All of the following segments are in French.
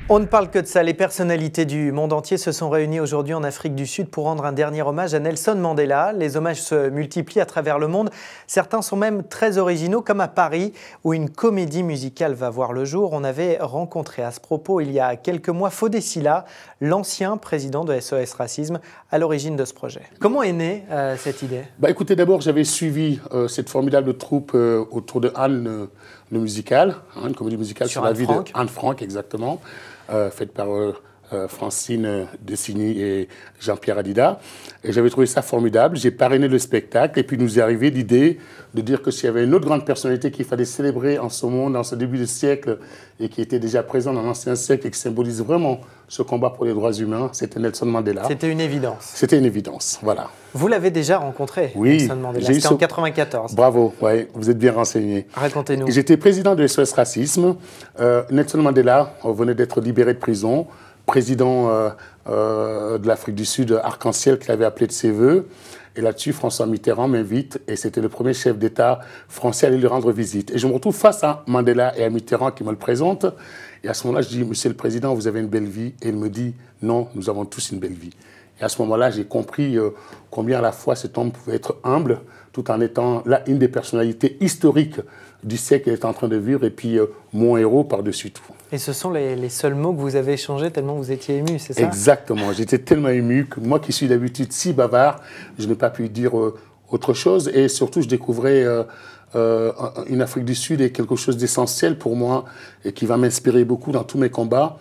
On ne parle que de ça. Les personnalités du monde entier se sont réunies aujourd'hui en Afrique du Sud pour rendre un dernier hommage à Nelson Mandela. Les hommages se multiplient à travers le monde. Certains sont même très originaux, comme à Paris, où une comédie musicale va voir le jour. On avait rencontré à ce propos, il y a quelques mois, Fodé Silla, l'ancien président de SOS Racisme, à l'origine de ce projet. Comment est née cette idée ? Écoutez, d'abord, j'avais suivi cette formidable troupe autour de Anne, le musical, une comédie musicale sur la vie de Anne Frank, exactement. Faite par Francine Dessigny et Jean-Pierre Adida. Et j'avais trouvé ça formidable. J'ai parrainé le spectacle et puis nous est arrivé l'idée de dire que s'il y avait une autre grande personnalité qu'il fallait célébrer en ce monde, dans ce début de siècle, et qui était déjà présent dans l'ancien siècle et qui symbolise vraiment ce combat pour les droits humains, c'était Nelson Mandela. C'était une évidence. C'était une évidence, voilà. Vous l'avez déjà rencontré, oui, Nelson Mandela. C'était en 1994. Bravo, ouais, vous êtes bien renseigné. Racontez-nous. J'étais président de SOS Racisme. Nelson Mandela venait d'être libéré de prison, président de l'Afrique du Sud, Arc-en-Ciel, qu'il avait appelé de ses voeux. Et là-dessus, François Mitterrand m'invite, et c'était le premier chef d'État français à aller lui rendre visite. Et je me retrouve face à Mandela et à Mitterrand qui me le présentent. Et à ce moment-là, je dis, Monsieur le Président, vous avez une belle vie. Et il me dit, non, nous avons tous une belle vie. Et à ce moment-là, j'ai compris combien à la fois cet homme pouvait être humble, tout en étant là une des personnalités historiques du siècle qu'il est en train de vivre, et puis mon héros par-dessus tout. Et ce sont les seuls mots que vous avez échangés tellement vous étiez ému, c'est ça? Exactement. J'étais tellement ému que moi qui suis d'habitude si bavard, je n'ai pas pu dire autre chose. Et surtout, je découvrais une Afrique du Sud et quelque chose d'essentiel pour moi et qui va m'inspirer beaucoup dans tous mes combats.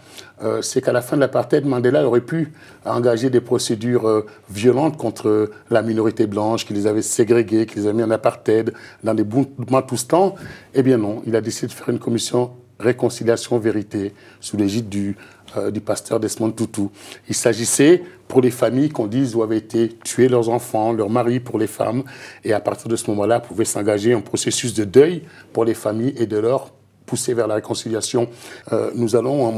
C'est qu'à la fin de l'apartheid, Mandela aurait pu engager des procédures violentes contre la minorité blanche, qui les avait ségrégés, qui les avait mis en apartheid dans des Bantoustans. Eh bien non, il a décidé de faire une commission réconciliation-vérité sous l'égide du pasteur Desmond Tutu. Il s'agissait pour les familles qu'on dise où avaient été tués leurs enfants, leurs maris, pour les femmes. Et à partir de ce moment-là, pouvait s'engager un processus de deuil pour les familles et de leur pousser vers la réconciliation. Nous allons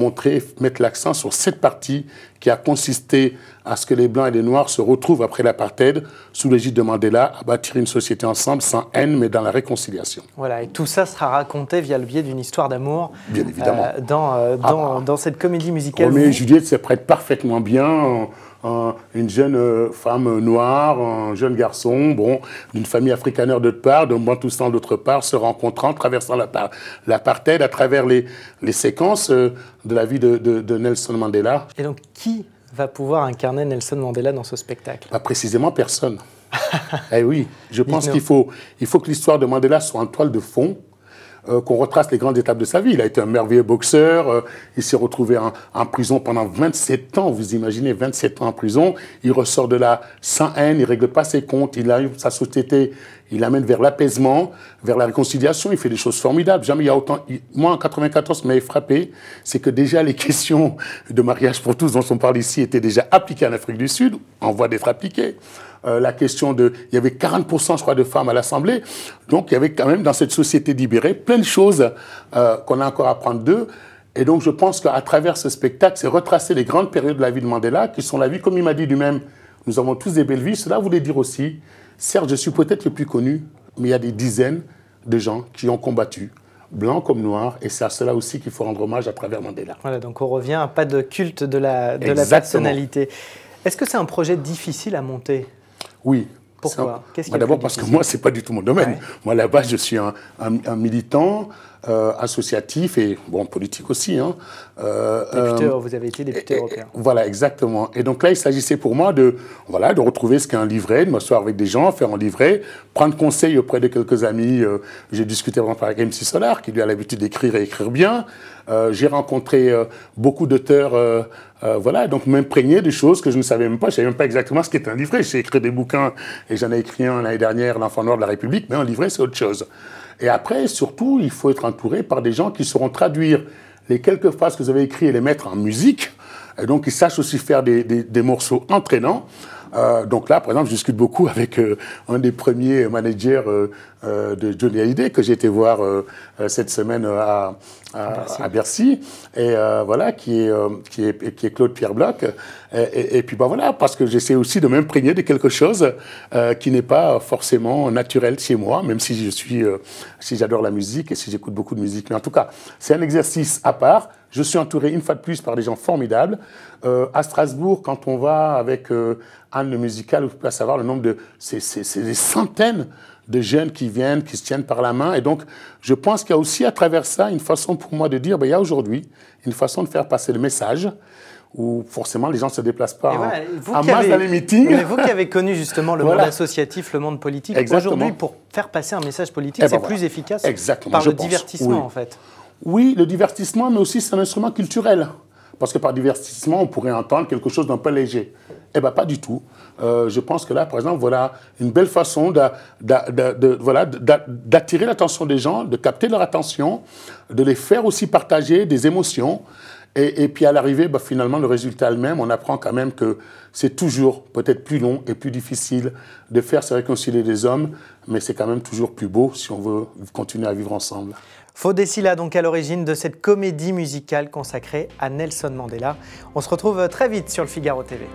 mettre l'accent sur cette partie qui a consisté à ce que les Blancs et les Noirs se retrouvent après l'apartheid, sous l'égide de Mandela, à bâtir une société ensemble, sans haine, mais dans la réconciliation. Voilà, et tout ça sera raconté via le biais d'une histoire d'amour. Bien évidemment. Dans cette comédie musicale. Mais Juliette se prête parfaitement bien. Une jeune femme noire, un jeune garçon, d'une famille afrikaneur d'autre part, d'un Bantoustan d'autre part, se rencontrant, traversant l'apartheid à travers les séquences de la vie de Nelson Mandela. Et donc, qui va pouvoir incarner Nelson Mandela dans ce spectacle? Précisément personne. Eh oui, je pense qu'il faut que l'histoire de Mandela soit en toile de fond, qu'on retrace les grandes étapes de sa vie. Il a été un merveilleux boxeur, il s'est retrouvé en prison pendant 27 ans, vous imaginez, 27 ans en prison. Il ressort de là sans haine, il ne règle pas ses comptes, il arrive sa société, il l'amène vers l'apaisement, vers la réconciliation, il fait des choses formidables. Jamais il y a autant... Moi, en 1994, ce qui m'avait frappé, c'est que déjà les questions de mariage pour tous dont on parle ici étaient déjà appliquées en Afrique du Sud, en voie d'être appliquées. La question il y avait 40%, je crois, de femmes à l'Assemblée. Donc, il y avait quand même, dans cette société libérée, plein de choses qu'on a encore à apprendre d'eux. Et donc, je pense qu'à travers ce spectacle, c'est retracer les grandes périodes de la vie de Mandela, qui sont la vie, comme il m'a dit lui-même, nous avons tous des belles vies. Cela voulait dire aussi, certes, je suis peut-être le plus connu, mais il y a des dizaines de gens qui ont combattu, blancs comme noirs, et c'est à cela aussi qu'il faut rendre hommage à travers Mandela. Voilà, donc on revient à pas de culte de la personnalité. Est-ce que c'est un projet difficile à monter ? Oui. Pourquoi ? D'abord parce que moi, ce n'est pas du tout mon domaine. Ouais. Moi, à la base, je suis un militant associatif et politique aussi. Vous avez été député européen. Voilà, exactement. Et donc là, il s'agissait pour moi de retrouver ce qu'est un livret, de m'asseoir avec des gens, faire un livret, prendre conseil auprès de quelques amis. J'ai discuté par exemple avec MC Solar, qui lui a l'habitude d'écrire et écrire bien. J'ai rencontré beaucoup d'auteurs, donc m'imprégner de choses que je ne savais même pas. Je ne savais même pas exactement ce qu'était un livret. J'ai écrit des bouquins, et j'en ai écrit un l'année dernière, L'Enfant noir de la République, mais un livret, c'est autre chose. Et après, surtout, il faut être entouré par des gens qui sauront traduire les quelques phrases que vous avez écrites et les mettre en musique. Et donc, ils sachent aussi faire des morceaux entraînants. Donc là, par exemple, je discute beaucoup avec un des premiers managers de Johnny Hallyday que j'ai été voir cette semaine à Bercy, et qui est Claude Pierre Bloch. Et puis voilà, parce que j'essaie aussi de m'imprégner de quelque chose qui n'est pas forcément naturel chez moi, même si si j'adore la musique et si j'écoute beaucoup de musique. Mais en tout cas, c'est un exercice à part. Je suis entouré une fois de plus par des gens formidables. À Strasbourg, quand on va avec Anne le musical, vous pouvez savoir le nombre de... C'est des centaines de jeunes qui viennent, qui se tiennent par la main. Et donc, je pense qu'il y a aussi à travers ça une façon pour moi de dire, il y a aujourd'hui une façon de faire passer le message où forcément les gens ne se déplacent pas en masse dans les meetings. Mais vous qui avez connu justement le monde associatif, le monde politique, aujourd'hui, pour faire passer un message politique, c'est plus efficace par le divertissement en fait. Oui, le divertissement, mais aussi c'est un instrument culturel. Parce que par divertissement, on pourrait entendre quelque chose d'un peu léger. Eh bien, pas du tout. Je pense que là, par exemple, voilà une belle façon d'attirer l'attention des gens, de capter leur attention, de les faire aussi partager des émotions. Et puis à l'arrivée, finalement, le résultat elle-même, on apprend quand même que c'est toujours peut-être plus long et plus difficile de faire se réconcilier des hommes, mais c'est quand même toujours plus beau si on veut continuer à vivre ensemble. Fodé Silla, donc à l'origine de cette comédie musicale consacrée à Nelson Mandela. On se retrouve très vite sur le Figaro TV.